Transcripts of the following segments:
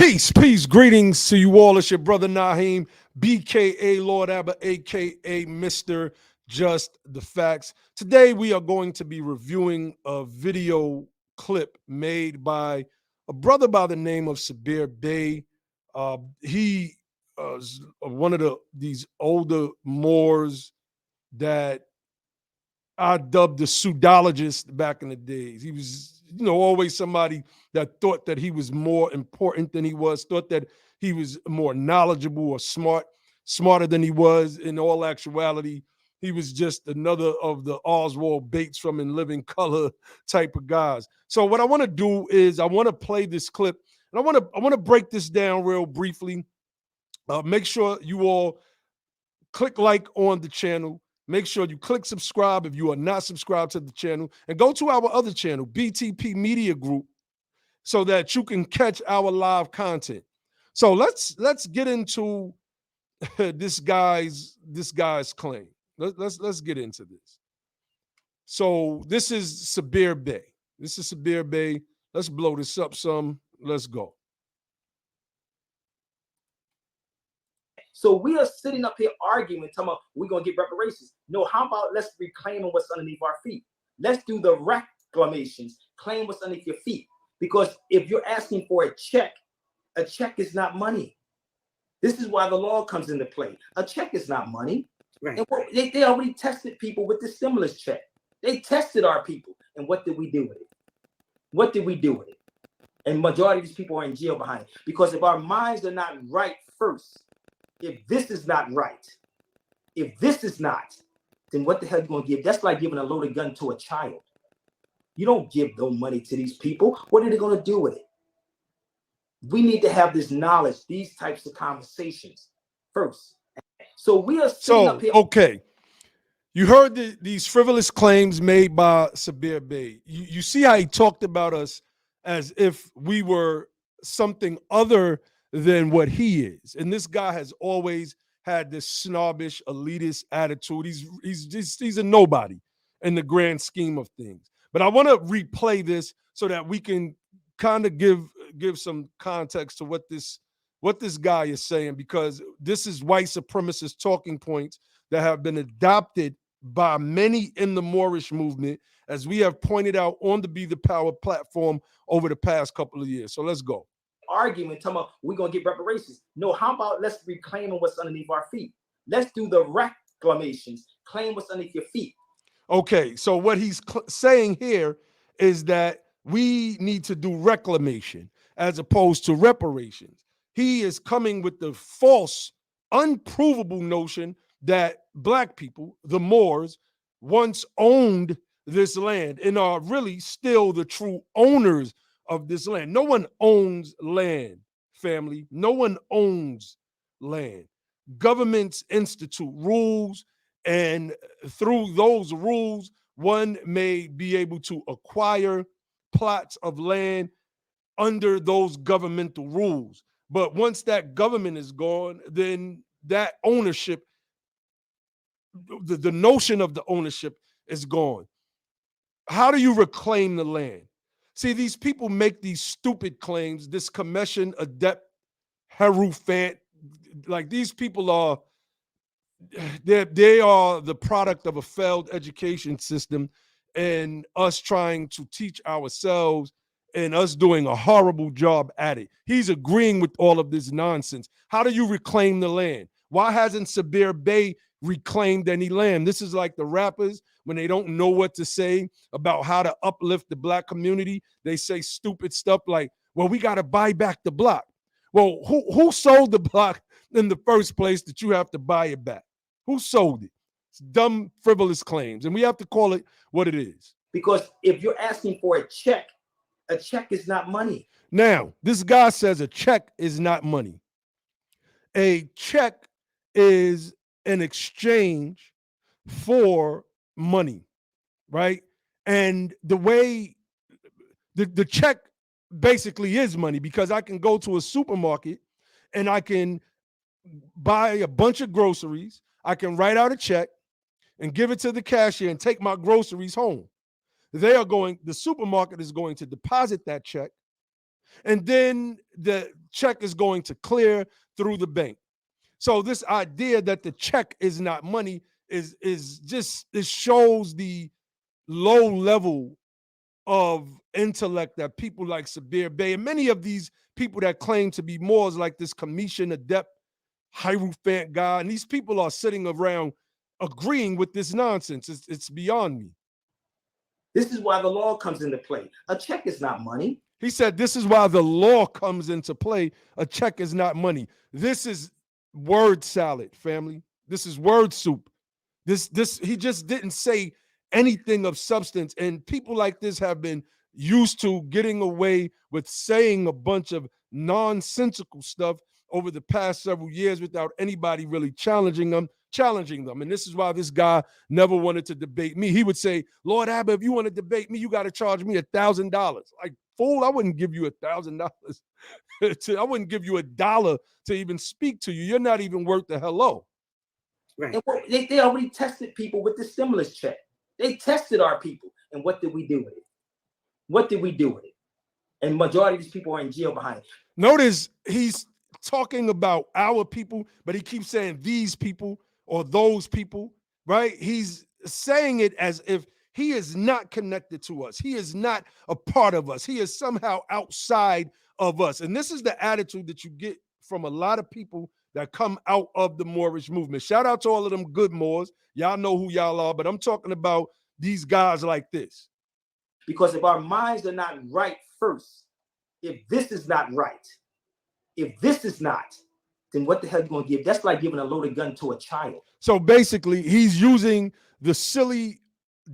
Peace, greetings to you all. It's your brother Nyhiem, BKA Lord Abba, aka Mr. Just the Facts. Today we are going to be reviewing a video clip made by a brother by the name of Sabir Bey. He is one of these older Moors that I dubbed the pseudologist back in the days. He was, always somebody that thought that he was more important than he was, thought that he was more knowledgeable or smarter than he was. In all actuality, he was just another of the Oswald Bates from In Living Color type of guys. So what I want to do is I want to play this clip and I want to break this down real briefly. Make sure you all click like on the channel. Make sure you click subscribe if you are not subscribed to the channel, and go to our other channel, BTP Media Group, so that you can catch our live content. So let's get into this guy's claim. Let's get into this. So this is Sabir Bey. This is Sabir Bey. Let's blow this up some. Let's go. So we are sitting up here arguing, talking about we're going to get reparations. No, how about let's reclaim what's underneath our feet? Let's do the reclamations, claim what's underneath your feet. Because if you're asking for a check is not money. This is why the law comes into play. A check is not money. Right. And they already tested people with the stimulus check. They tested our people. And what did we do with it? What did we do with it? And majority of these people are in jail behind it. Because if our minds are not right first, if this is not right, if this is not, then what the hell are you going to give? That's like giving a loaded gun to a child. You don't give no money to these people. What are they going to do with it? We need to have this knowledge, these types of conversations first. So we are sitting up here. Okay. You heard these frivolous claims made by Sabir Bey. You see how he talked about us as if we were something other than what he is. And this guy has always had this snobbish, elitist attitude. He's a nobody in the grand scheme of things. But I want to replay this so that we can kind of give some context to what this guy is saying, because this is white supremacist talking points that have been adopted by many in the Moorish movement, as we have pointed out on the Be the Power platform over the past couple of years. So let's go. Arguing, talking about we're going to get reparations. No, how about let's reclaim what's underneath our feet? Let's do the reclamations, claim what's underneath your feet. Okay, so what he's saying here is that we need to do reclamation as opposed to reparations. He is coming with the false, unprovable notion that black people, the Moors, once owned this land and are really still the true owners of this land. No one owns land, family. No one owns land. Governments institute rules, and through those rules, one may be able to acquire plots of land under those governmental rules. But once that government is gone, then that ownership, the notion of the ownership is gone. How do you reclaim the land? See, these people make these stupid claims, this commission adept Herufant, like these people are, they are the product of a failed education system and us trying to teach ourselves and us doing a horrible job at it. He's agreeing with all of this nonsense. How do you reclaim the land? Why hasn't Sabir Bey reclaimed any land? This is like the rappers when they don't know what to say about how to uplift the black community. They say stupid stuff like, well, we got to buy back the block. Well, who sold the block in the first place that you have to buy it back? Who sold it? It's dumb, frivolous claims, and we have to call it what it is. Because if you're asking for a check is not money. Now, this guy says a check is not money. A check is an exchange for money, right? And the way the check basically is money, because I can go to a supermarket and I can buy a bunch of groceries. I can write out a check and give it to the cashier and take my groceries home. The supermarket is going to deposit that check, and then check is going to clear through the bank. So this idea that the check is not money is just, it shows the low level of intellect that people like Sabir Bey and many of these people that claim to be Moors, like this Commission Adept Hierophant guy, and these people are sitting around agreeing with this nonsense. It's beyond me. This is why the law comes into play. A check is not money. He said this is why the law comes into play. A check is not money. This is word salad, family. This is word soup. This he just didn't say anything of substance. And people like this have been used to getting away with saying a bunch of nonsensical stuff over the past several years without anybody really challenging them. And this is why this guy never wanted to debate me. He would say, Lord Abba, if you want to debate me, you got to charge me $1,000. Like, fool, I wouldn't give you $1,000. I wouldn't give you $1 to even speak to you. You're not even worth the hello. Right. And they already tested people with the stimulus check. They tested our people. And what did we do with it? What did we do with it? And majority of these people are in jail behind it. Notice he's talking about our people, but he keeps saying these people or those people, right? He's saying it as if he is not connected to us. He is not a part of us. He is somehow outside of us. And this is the attitude that you get from a lot of people that come out of the Moorish movement. Shout out to all of them good Moors. Y'all know who y'all are, but I'm talking about these guys like this. Because if our minds are not right first, if this is not right, if this is not, then what the hell are you going to give? That's like giving a loaded gun to a child. So basically, he's using the silly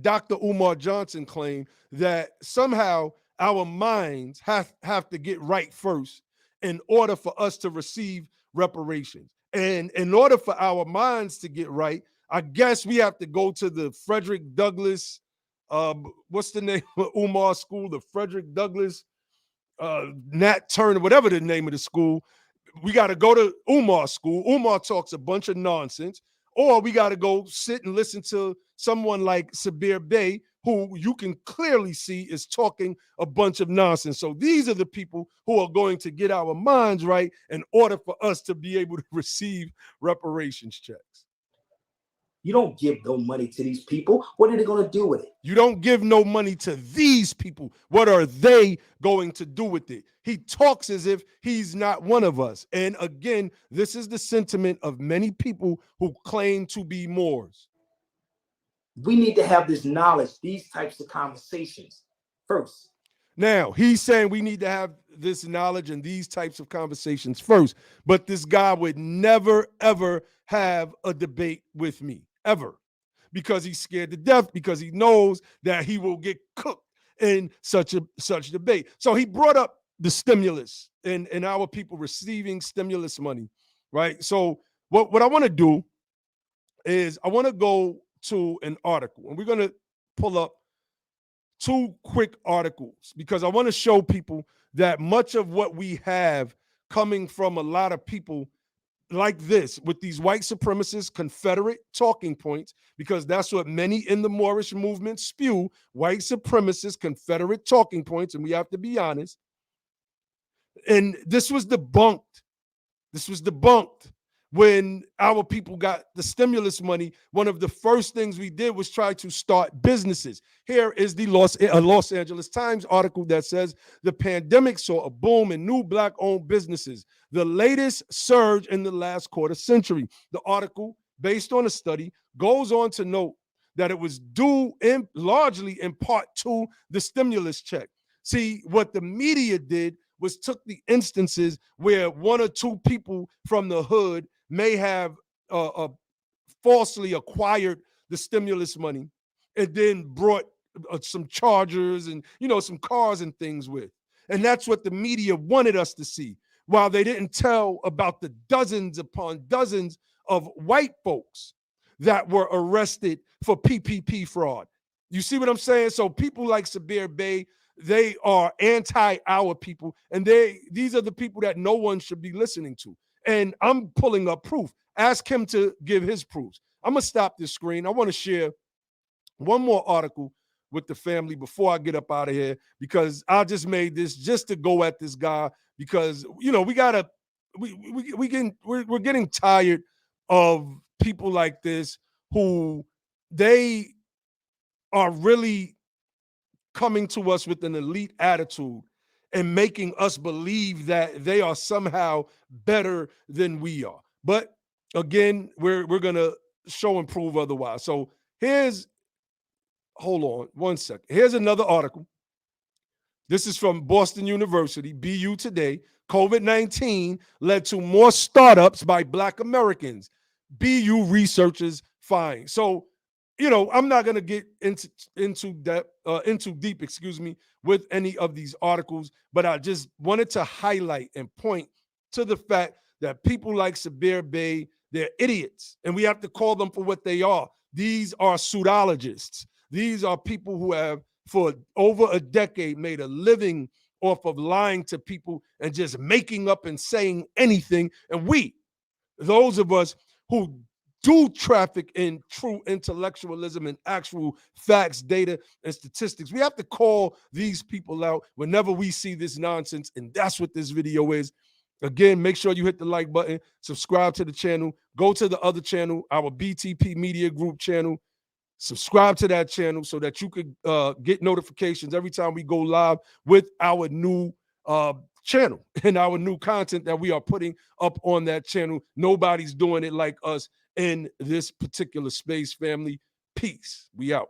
Dr. Umar Johnson claim that somehow our minds have to get right first in order for us to receive reparations. And in order for our minds to get right, I guess we have to go to the Frederick Douglass, what's the name of Umar school? The Frederick Douglass, Nat Turner, whatever the name of the school. We got to go to Umar school. Umar talks a bunch of nonsense. Or we got to go sit and listen to someone like Sabir Bey, who you can clearly see is talking a bunch of nonsense. So these are the people who are going to get our minds right in order for us to be able to receive reparations checks. You don't give no money to these people. What are they going to do with it? You don't give no money to these people. What are they going to do with it? He talks as if he's not one of us. And again, this is the sentiment of many people who claim to be Moors. We need to have this knowledge, these types of conversations first. Now, he's saying we need to have this knowledge and these types of conversations first. But this guy would never, ever have a debate with me, ever. Because he's scared to death, because he knows that he will get cooked in such debate. So he brought up the stimulus and our people receiving stimulus money, right? So what I want to do is I want to go to an article, and we're going to pull up two quick articles because I want to show people that much of what we have coming from a lot of people like this, with these white supremacist Confederate talking points, because that's what many in the Moorish movement spew, white supremacist Confederate talking points, and we have to be honest. And this was debunked. When our people got the stimulus money. One of the first things we did was try to start businesses. Here is the Los Angeles Times article that says the pandemic saw a boom in new Black-owned businesses, the latest surge in the last quarter century. The article, based on a study, goes on to note that it was due largely in part to the stimulus check. See, what the media did was took the instances where one or two people from the hood may have falsely acquired the stimulus money and then brought some chargers and, some cars and things with. And that's what the media wanted us to see, while they didn't tell about the dozens upon dozens of white folks that were arrested for PPP fraud. You see what I'm saying? So people like Sabir Bey, they are anti our people, and these are the people that no one should be listening to. And I'm pulling up proof. Ask him to give his proofs. I'm going to stop this screen. I want to share one more article with the family before I get up out of here, because I just made this just to go at this guy, because we gotta we're getting tired of people like this who they are really coming to us with an elite attitude and making us believe that they are somehow better than we are. But again, we're gonna show and prove otherwise. So hold on one second. Here's another article. This is from Boston University, BU Today. COVID-19 led to more startups by Black Americans. BU researchers find. So, I'm not going to get into deep, with any of these articles, but I just wanted to highlight and point to the fact that people like Sabir Bey, they're idiots, and we have to call them for what they are. These are pseudologists. These are people who have, for over a decade, made a living off of lying to people and just making up and saying anything. And those of us who do traffic in true intellectualism and actual facts, data, and statistics, we have to call these people out whenever we see this nonsense. And that's what this video is. Again, make sure you hit the like button, subscribe to the channel, go to the other channel, our BTP Media Group channel. Subscribe to that channel so that you could get notifications every time we go live with our new channel and our new content that we are putting up on that channel. Nobody's doing it like us in this particular space, family. Peace. We out.